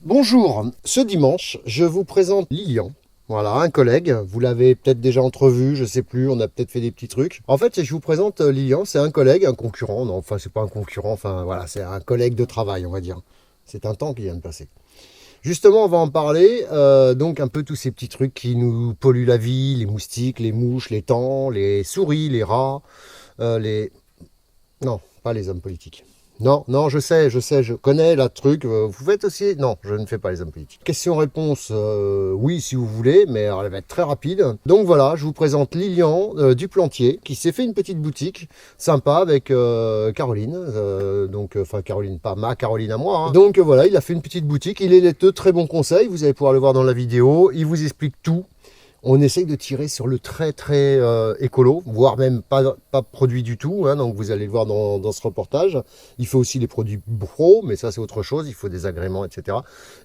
Bonjour, ce dimanche, je vous présente Lilian. Voilà, un collègue, vous l'avez peut-être déjà entrevu, je sais plus, on a peut-être fait des petits trucs. En fait, je vous présente Lilian, c'est un collègue, un concurrent, non, enfin c'est pas un concurrent, enfin voilà, c'est un collègue de travail, on va dire. C'est un temps qui vient de passer. Justement, on va en parler, donc un peu tous ces petits trucs qui nous polluent la vie, les moustiques, les mouches, les tans, les souris, les rats, les... Non, pas les hommes politiques. Non, non, je sais, je connais la truc. Vous faites aussi... Non, je ne fais pas les hommes politiques. Question-réponse, oui, si vous voulez, mais elle va être très rapide. Donc voilà, je vous présente Lilian du Plantier, qui s'est fait une petite boutique sympa avec Caroline. Enfin, Caroline, pas ma Caroline à moi. Hein. Donc voilà, il a fait une petite boutique. Il est de très bons conseils. Vous allez pouvoir le voir dans la vidéo. Il vous explique tout. On essaye de tirer sur le très écolo, voire même pas produit du tout, hein, donc vous allez le voir dans ce reportage. Il fait aussi les produits pro, mais ça c'est autre chose, il faut des agréments, etc.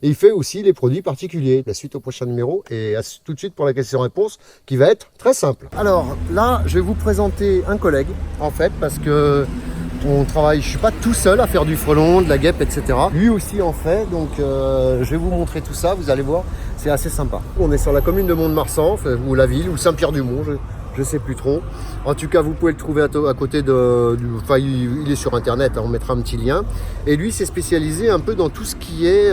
Et il fait aussi les produits particuliers. La suite au prochain numéro, et tout de suite pour la question-réponse, qui va être très simple. Alors là, je vais vous présenter un collègue, en fait, parce que on travaille, je suis pas tout seul à faire du frelon, de la guêpe, etc. Lui aussi en fait, donc je vais vous montrer tout ça, vous allez voir, c'est assez sympa. On est sur la commune de Mont-de-Marsan, ou la ville, ou Saint-Pierre-du-Mont, je sais plus trop. En tout cas, vous pouvez le trouver à côté enfin, il est sur internet, hein, on mettra un petit lien. Et lui, s'est spécialisé un peu dans tout ce qui est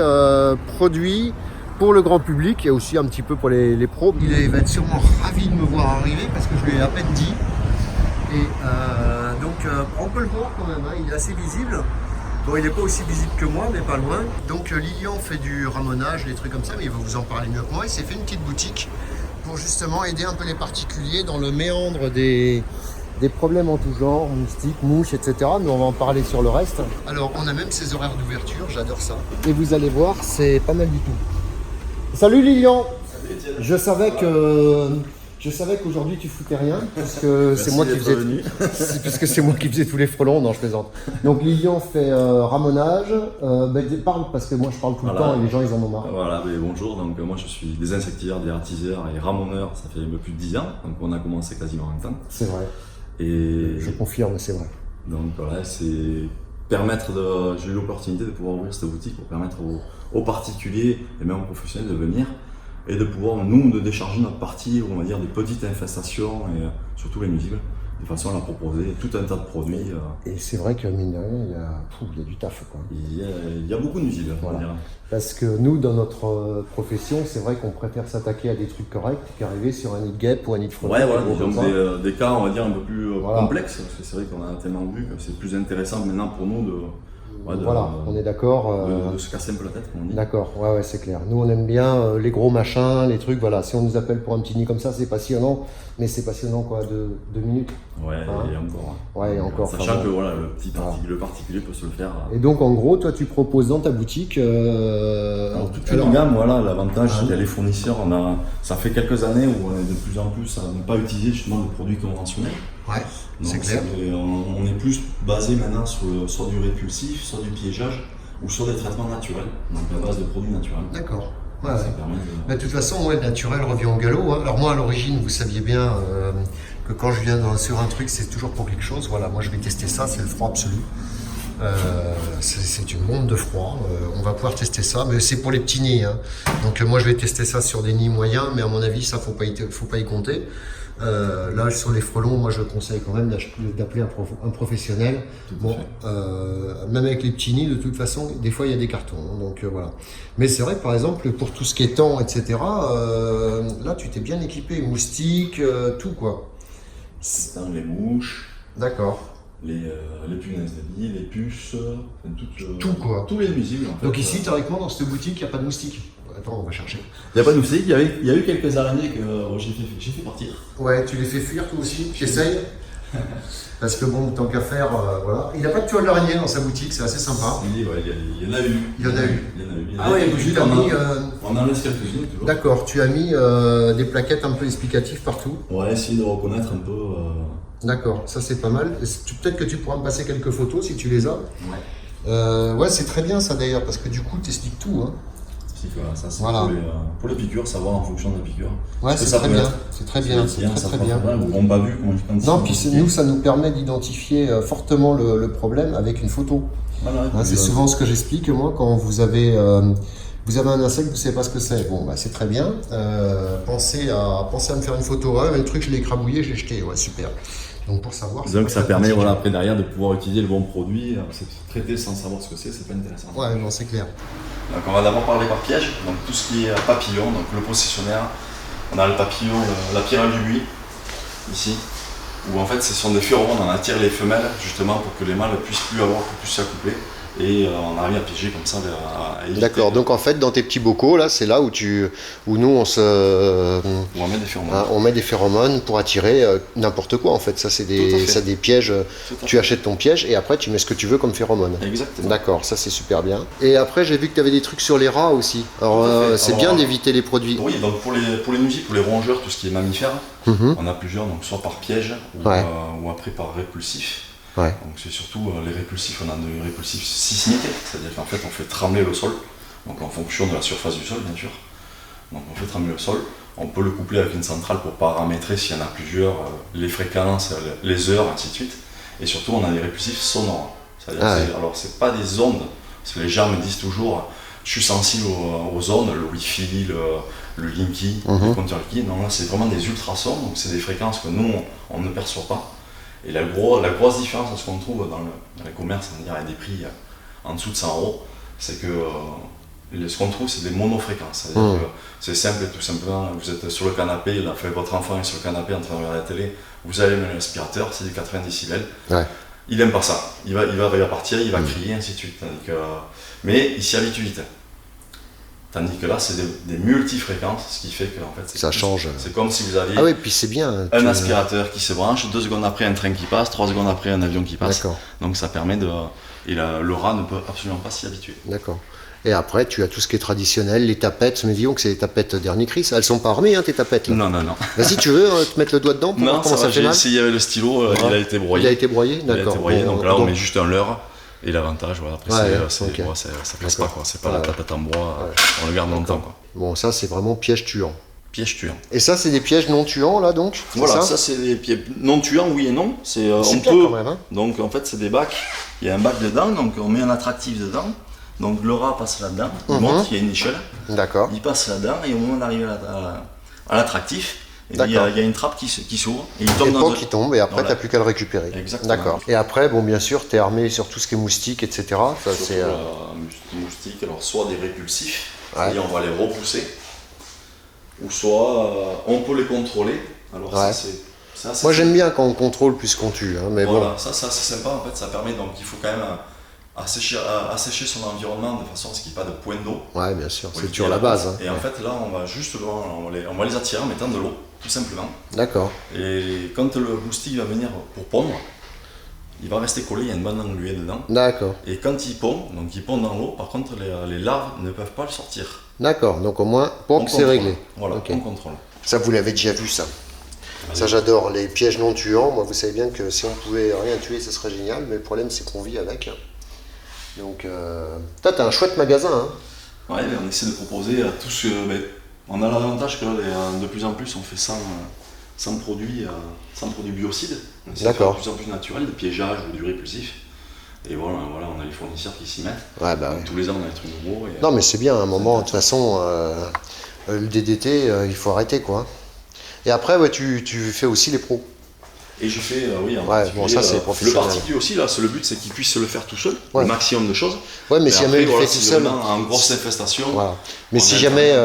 produits pour le grand public, et aussi un petit peu pour les pros. Il va être sûrement ravi de me voir arriver, parce que je lui ai à peine dit. Et on peut le voir quand même, hein, il est assez visible. Bon, il n'est pas aussi visible que moi, mais pas loin. Donc Lilian fait du ramonage, des trucs comme ça, mais il va vous en parler mieux que moi. Il s'est fait une petite boutique pour justement aider un peu les particuliers dans le méandre des problèmes en tout genre, moustiques, mouches, etc. Mais on va en parler sur le reste. Alors, on a même ses horaires d'ouverture, j'adore ça. Et vous allez voir, c'est pas mal du tout. Salut Lilian. Salut Étienne. Je savais qu'aujourd'hui tu foutais rien, parce que c'est moi qui faisais puisque c'est moi qui faisais tous les frelons, non je plaisante. Donc Lilian fait ramonage, parle parce que moi je parle tout le temps et les gens ils en ont marre. Voilà, bonjour, donc moi je suis désinsectiseur, dératiseur et ramoneur, ça fait un peu plus de 10 ans, donc on a commencé quasiment en même temps. C'est vrai, et je confirme, c'est vrai. Donc voilà, c'est j'ai eu l'opportunité de pouvoir ouvrir cette boutique pour permettre aux particuliers et même aux professionnels de venir et de pouvoir, nous, de décharger notre partie, on va dire, des petites infestations et surtout les nuisibles, de façon à leur proposer tout un tas de produits. Et c'est vrai que mine de rien, il y a du taf, quoi. Il y a beaucoup de nuisibles, on va dire. Parce que nous, dans notre profession, c'est vrai qu'on préfère s'attaquer à des trucs corrects qu'arriver sur un nid de guêpe ou un nid de frelon. Ouais, voilà, des cas, on va dire, un peu plus complexes, parce que c'est vrai qu'on a tellement vu que c'est plus intéressant maintenant pour nous on est d'accord. De se casser un peu la tête, comme on dit. D'accord, ouais, c'est clair. Nous, on aime bien les gros machins, les trucs, voilà. Si on nous appelle pour un petit nid comme ça, c'est passionnant. Mais c'est passionnant, quoi, 2 minutes. Ouais, et encore. Ouais, et encore. Sachant que voilà, le particulier peut se le faire. Et donc, en gros, toi, tu proposes dans ta boutique... Alors, toute une gamme, voilà, l'avantage, c'est qu'il y a les fournisseurs. Ça fait quelques années où on est de plus en plus à ne pas utiliser justement de produits conventionnels. Ouais, c'est clair. On est plus basé maintenant sur du répulsif, sur du piégeage ou sur des traitements naturels, donc à base de produits naturels. D'accord. Ouais. De toute façon, le naturel revient au galop. Hein. Alors moi, à l'origine, vous saviez bien que quand je viens sur un truc, c'est toujours pour quelque chose. Voilà, moi je vais tester ça, c'est le froid absolu. C'est une bombe de froid. On va pouvoir tester ça, mais c'est pour les petits nids. Hein. Donc moi, je vais tester ça sur des nids moyens, mais à mon avis, ça, faut pas y compter. Là, sur les frelons, moi je conseille quand même d'appeler un professionnel. Bon, même avec les petits nids, de toute façon, des fois il y a des cartons. Hein, donc voilà. Mais c'est vrai que par exemple, pour tout ce qui est temps, etc., là tu t'es bien équipé. Moustiques, tout quoi. Les mouches. D'accord. Les punaises de lit, les puces, tout quoi. Tous les nuisibles. En fait. Donc ici, théoriquement, dans cette boutique, il n'y a pas de moustiques. Attends, on va chercher. Il n'y a pas de moustiques, il y a eu quelques araignées que j'ai fait partir. Ouais, tu les fais fuir toi aussi. J'essaye. Parce que bon, tant qu'à faire, voilà. Il n'a pas de toile d'araignée dans sa boutique, c'est assez sympa. Oui, ouais, il y en a eu. Il y en a eu. Ah ouais, tu as mis. On en laisse quelques-unes toujours. D'accord, tu as mis des plaquettes un peu explicatives partout. Ouais, essayer de reconnaître un peu. D'accord, ça c'est pas mal. Peut-être que tu pourras me passer quelques photos si tu les as. Ouais. Ouais, c'est très bien ça d'ailleurs, parce que du coup, tu expliques tout. Hein. Ça, c'est pour les piqûres, savoir en fonction de la piqûre. Ouais, c'est très bien. C'est très bien. Très bien. On m'a vu non, puis nous, ça nous permet d'identifier fortement le problème avec une photo. Voilà, c'est souvent ce que j'explique, moi, quand vous avez Vous avez un insecte, vous ne savez pas ce que c'est. Bon, bah, c'est très bien. Pensez à me faire une photo. Ouais, mais le truc, je l'ai écrabouillé, je l'ai jeté. Ouais, super. Donc pour savoir. Donc ça permet voilà, après derrière de pouvoir utiliser le bon produit. C'est traité sans savoir ce que c'est pas intéressant. Ouais, non, c'est clair. Donc on va d'abord parler par piège. Donc tout ce qui est papillon, donc le processionnaire. On a le papillon, la pyrale du buis, ici. Où en fait ce sont des phéromones, on attire les femelles justement pour que les mâles ne puissent plus s'accoupler. Et on arrive à piéger comme ça. D'accord, donc en fait dans tes petits bocaux là, c'est là où nous où on met des phéromones. On met des phéromones pour attirer n'importe quoi en fait. Ça c'est des pièges. Tu achètes ton piège et après tu mets ce que tu veux comme phéromone. Exactement. D'accord, ça c'est super bien. Et après j'ai vu que tu avais des trucs sur les rats aussi. Alors c'est bien d'éviter les produits. Oui, donc pour les nuisibles, pour les rongeurs, tout ce qui est mammifère, on a plusieurs, donc soit par piège ou après par répulsif. Ouais. Donc c'est surtout les répulsifs, on a des répulsifs sismiques, c'est-à-dire qu'en fait on fait trembler le sol, donc en fonction de la surface du sol bien sûr. Donc on fait trembler le sol, on peut le coupler avec une centrale pour paramétrer s'il y en a plusieurs, les fréquences, les heures, ainsi de suite. Et surtout on a des répulsifs sonores, c'est-à-dire alors c'est pas des ondes, parce que les gens me disent toujours je suis sensible aux ondes, le Wi-Fi, le Linky, le compteur Linky, non là c'est vraiment des ultrasons, donc c'est des fréquences que nous on ne perçoit pas. Et la grosse différence, ce qu'on trouve dans les commerces, on va dire à des prix en dessous de 100 €, c'est que ce qu'on trouve, c'est des monofréquences. C'est-à-dire que c'est simple et tout simplement, vous êtes sur le canapé, votre enfant est sur le canapé en train de regarder la télé, vous allumez l'aspirateur, c'est du 80 décibels. Ouais. Il n'aime pas ça. Il va partir, il va crier, ainsi de suite. Mais il s'y habitue vite. Tandis que là, c'est des multifréquences, ce qui fait que en fait, ça change. C'est comme si vous aviez puis c'est bien, un aspirateur qui se branche, 2 secondes après un train qui passe, 3 secondes après un avion qui passe. D'accord. Donc ça permet de... Et le rat ne peut absolument pas s'y habituer. D'accord. Et après, tu as tout ce qui est traditionnel, les tapettes, mais disons que c'est les tapettes dernier cri. Elles sont pas armées, hein, tes tapettes là. Non. Vas-y, tu veux te mettre le doigt dedans pour voir comment ça fait mal ? J'ai essayé avec le stylo, il a été broyé. Il a été broyé, d'accord. Il a été broyé, donc là on met juste un leurre. Et l'avantage, voilà, après ça casse pas, quoi. C'est pas la tapette en bois, on le garde longtemps, quoi. Bon, ça c'est vraiment piège tuant. Piège tuant. Et ça c'est des pièges non tuants là donc ? Voilà, ça c'est des pièges non tuants, oui et non. C'est bien quand même, hein. Donc en fait c'est des bacs, il y a un bac dedans, donc on met un attractif dedans. Donc le rat passe là-dedans, il monte, il y a une échelle. D'accord. Il passe là-dedans et au moment d'arriver à l'attractif, il y a une trappe qui s'ouvre et il tombe qui tombe et après tu n'as plus qu'à le récupérer. Exactement. D'accord. Et après, bon bien sûr, tu es armé sur tout ce qui est moustique, etc. Ça, c'est moustiques, alors soit des répulsifs, c'est-à-dire on va les repousser, ou soit on peut les contrôler. Alors ça, moi j'aime bien quand on contrôle plus qu'on tue, hein, mais voilà, bon. Ça c'est sympa en fait, ça permet, donc il faut quand même assécher son environnement de façon à ce qu'il n'y ait pas de point d'eau. Ouais, bien sûr, c'est toujours la base. Hein. Et en fait là on va juste on va les attirer en mettant de l'eau, tout simplement. D'accord. Et quand le moustique va venir pour pondre, il va rester collé, il y a une bonne engluée dedans. D'accord. Et quand il pond, donc il pond dans l'eau, par contre les larves ne peuvent pas le sortir. D'accord, donc au moins, c'est réglé. Voilà, on contrôle. Ça, vous l'avez déjà vu ça. Ça, j'adore, les pièges non tuants. Moi, vous savez bien que si on pouvait rien tuer, ce serait génial, mais le problème, c'est qu'on vit avec. Donc, toi, t'as un chouette magasin, hein. Ouais, on essaie de proposer à tous. On a l'avantage que de plus en plus, on fait sans produits biocides. D'accord. De plus en plus naturel, de piégeage ou du répulsif. Et voilà, on a les fournisseurs qui s'y mettent. Ouais, donc, tous les ans, on a des trucs nouveaux. Non, mais c'est bien, à un moment, de toute façon, le DDT, il faut arrêter, quoi. Et après, tu fais aussi les pros. Et je fais, bon, ça c'est professionnel. Le particulier aussi, là, le but c'est qu'il puisse le faire tout seul, le maximum de choses. Ouais, mais si jamais il le fait tout seul. En grosse infestation. Voilà. Mais si jamais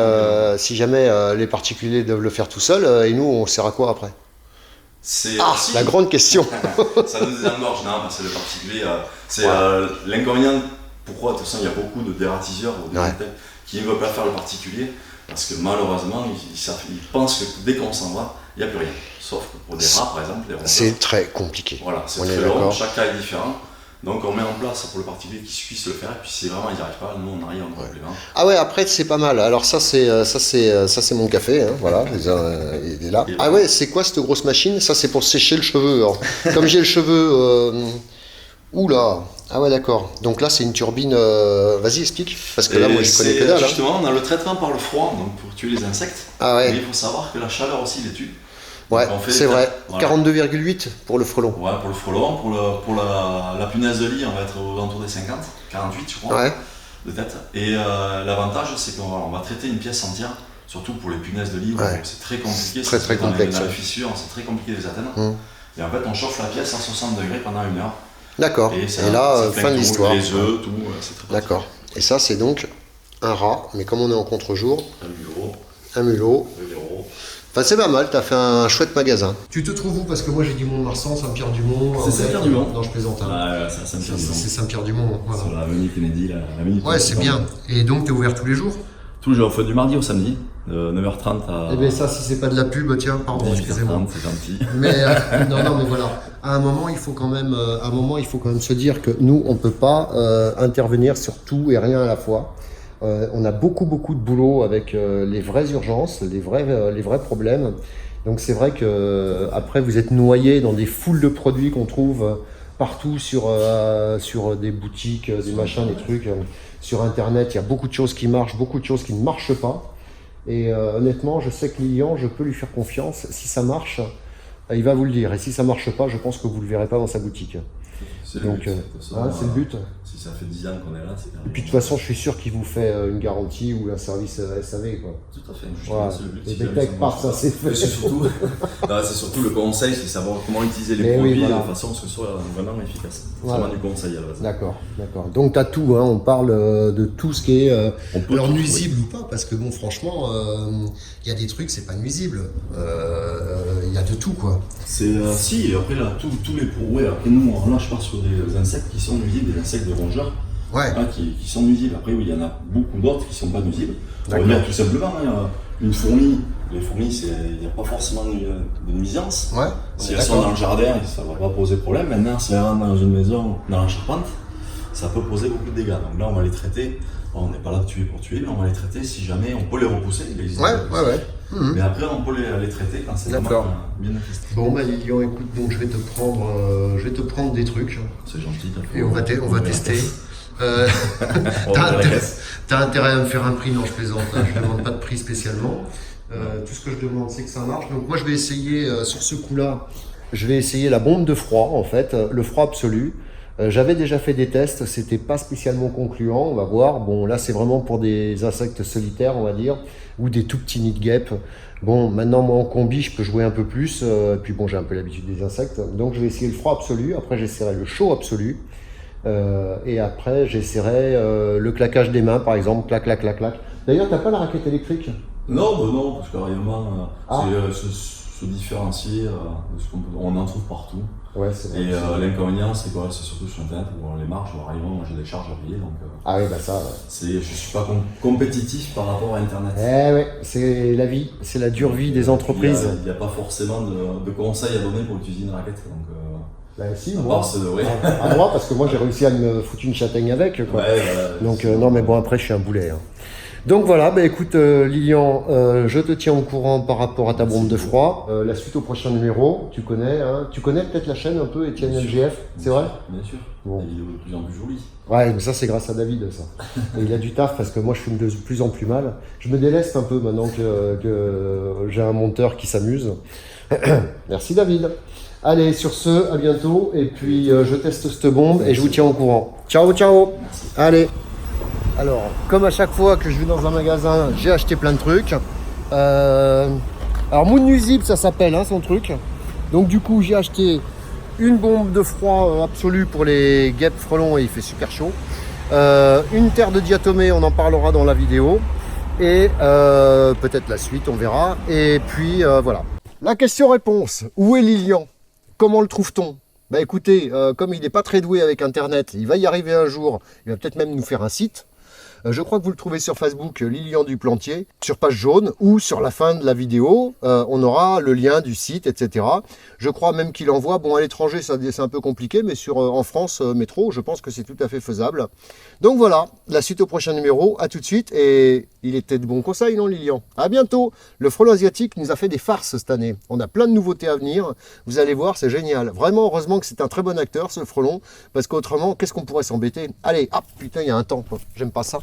les particuliers doivent le faire tout seul, et nous, on sert à quoi après ? La grande question. Ça nous désengorge, non, c'est le particulier. C'est l'inconvénient. Pourquoi ? De toute façon, il y a beaucoup de dératiseurs ou qui ne veulent pas faire le particulier. Parce que malheureusement, ils pensent que dès qu'on s'en va, il n'y a plus rien. Sauf que pour des rats, par exemple, c'est très compliqué. Voilà, c'est très long, chaque cas est différent. Donc on met en place pour le particulier qui puisse le faire, et puis si vraiment ils n'y arrivent pas, nous on arrive en complément. Ah ouais, après c'est pas mal. Alors ça c'est mon café, hein, voilà, il est là. Ah ouais, c'est quoi cette grosse machine ? Ça c'est pour sécher le cheveu. Alors, comme j'ai le cheveu... Oula. Ah ouais, d'accord. Donc là, c'est une turbine... Vas-y, explique. Parce que là, moi, je connais que dalle. Justement, on a le traitement par le froid, donc pour tuer les insectes. Ah ouais. Mais il faut savoir que la chaleur aussi les tue. Ouais, c'est vrai. Voilà. 42,8 pour le frelon. Ouais, pour le frelon. Pour la punaise de lit, on va être aux alentours des 50. 48, je crois. Ouais. de tête. Et l'avantage, c'est qu'on va traiter une pièce entière, surtout pour les punaises de lit, c'est très compliqué. Très complexe. Dans les fissures, c'est très compliqué de les atteindre. Et en fait, on chauffe la pièce à 60 degrés pendant 1 heure. D'accord. Et là, fin de l'histoire. Les œufs, tout, c'est très pratique. D'accord. Et ça, c'est donc un rat, mais comme on est en contre-jour, un mulot. Enfin, c'est pas mal, t'as fait un chouette magasin. Tu te trouves où? Parce que moi j'ai dit Mont-de-Marsan, Saint-Pierre-du-Mont. C'est Saint-Pierre-du-Mont. Non, je plaisante. C'est Saint-Pierre-du-Mont. C'est Saint-Pierre-du-Mont. Voilà. Sur l'avenue Kennedy. Ouais, c'est bien. Et donc, t'es ouvert tous les jours? Tous les jours, on fait du mardi au samedi, de 9h30 à... Eh bien ça, si c'est pas de la pub, tiens, pardon, excusez-moi. C'est gentil. Mais non, mais voilà. À un moment, il faut quand même se dire que nous, on peut pas intervenir sur tout et rien à la fois. On a beaucoup de boulot avec les vraies urgences, les vrais problèmes. Donc c'est vrai que après vous êtes noyé dans des foules de produits qu'on trouve partout sur des boutiques, des machins, des trucs. Sur Internet, il y a beaucoup de choses qui marchent, beaucoup de choses qui ne marchent pas. Et honnêtement, je sais que Lilian, je peux lui faire confiance. Si ça marche, il va vous le dire. Et si ça marche pas, je pense que vous le verrez pas dans sa boutique. Donc, c'est le but. Si ça fait 10 ans qu'on est là, c'est et puis de toute façon, je suis sûr qu'il vous fait une garantie ou un service SAV. Quoi. Tout à fait. Voilà. Et dès que part, ça c'est fait. C'est surtout le conseil, c'est savoir comment utiliser les produits de façon à ce que ce soit vraiment efficace. C'est vraiment du conseil à la base. D'accord. Donc tu as tout, on parle de tout ce qui est alors nuisible ou pas, parce que bon, franchement, il y a des trucs, c'est pas nuisible. Il y a de tout, quoi. Si, et après là, tous les produits, après nous, là je pars sur des insectes qui sont nuisibles, des insectes de rongeurs. Qui sont nuisibles. Après, oui, il y en a beaucoup d'autres qui ne sont pas nuisibles. On va dire tout simplement, une fourmi, les fourmis, il n'y a pas forcément de nuisance. Si elles sont dans le jardin, ça ne va pas poser problème. Maintenant, si elles rentrent dans une maison, dans la charpente, ça peut poser beaucoup de dégâts. Donc là, on va les traiter. On n'est pas là de tuer pour tuer, mais on va les traiter si jamais on peut les repousser. Mais après, on peut les traiter quand c'est vraiment bien attesté. Bon, Lilian, écoute, donc je vais te prendre des trucs. C'est gentil. Et on va tester. T'as intérêt à me faire un prix? Non, je plaisante, je ne demande pas de prix spécialement. Tout ce que je demande, c'est que ça marche. Donc moi, je vais essayer, sur ce coup-là, je vais essayer la bombe de froid, en fait, le froid absolu. J'avais déjà fait des tests, c'était pas spécialement concluant, on va voir. Bon, là, c'est vraiment pour des insectes solitaires, on va dire, ou des tout petits nids de guêpes. Bon, maintenant, moi, en combi, je peux jouer un peu plus. Puis bon, j'ai un peu l'habitude des insectes. Donc, je vais essayer le froid absolu. Après, j'essaierai le chaud absolu. Et après, j'essaierai le claquage des mains, par exemple, clac, clac, clac, clac. D'ailleurs, t'as pas la raquette électrique? Non, parce que réellement, c'est se différencier de ce on en trouve partout. Ouais, c'est vrai. Et l'inconvénient, c'est quoi? C'est surtout sur Internet où les marges, réellement, moi j'ai des charges à payer. Donc, je suis pas compétitif par rapport à Internet. Ouais, c'est la vie, c'est la dure vie des entreprises. Il n'y a pas forcément de conseils à donner pour utiliser une raquette. Donc, si, moi, à moi, parce que moi j'ai réussi à me foutre une châtaigne avec, quoi. Donc non, mais bon, après je suis un boulet. Donc voilà, écoute Lilian, je te tiens au courant par rapport à ta bombe de froid. La suite au prochain numéro, tu connais peut-être la chaîne un peu, Étienne LGF, c'est vrai? Bien sûr, des vidéos de plus en plus jolies. Ouais, mais ça c'est grâce à David, ça. Et il a du taf parce que moi je filme de plus en plus mal. Je me déleste un peu maintenant que j'ai un monteur qui s'amuse. Merci David. Allez, sur ce, à bientôt. Et puis je teste cette bombe et je vous tiens au courant. Ciao, ciao. Merci. Allez. Alors, comme à chaque fois que je vais dans un magasin, j'ai acheté plein de trucs. Alors, Moon Nuisible, ça s'appelle, son truc. Donc, du coup, j'ai acheté une bombe de froid absolue pour les guêpes frelons et il fait super chaud. Une terre de diatomée, on en parlera dans la vidéo. Et peut-être la suite, on verra. Et puis, voilà. La question-réponse. Où est Lilian? Comment le trouve-t-on? Écoutez, comme il n'est pas très doué avec Internet, il va y arriver un jour. Il va peut-être même nous faire un site. Je crois que vous le trouvez sur Facebook, Lilian Duplantier, sur page jaune, ou sur la fin de la vidéo, on aura le lien du site, etc. Je crois même qu'il envoie, bon à l'étranger c'est un peu compliqué, mais en France métro, je pense que c'est tout à fait faisable. Donc voilà, la suite au prochain numéro, à tout de suite, et il était de bons conseils, non Lilian? À bientôt. Le frelon asiatique nous a fait des farces cette année, on a plein de nouveautés à venir, vous allez voir, c'est génial. Vraiment, heureusement que c'est un très bon acteur ce frelon, parce qu'autrement, qu'est-ce qu'on pourrait s'embêter? Allez, hop, putain, il y a un temps, j'aime pas ça.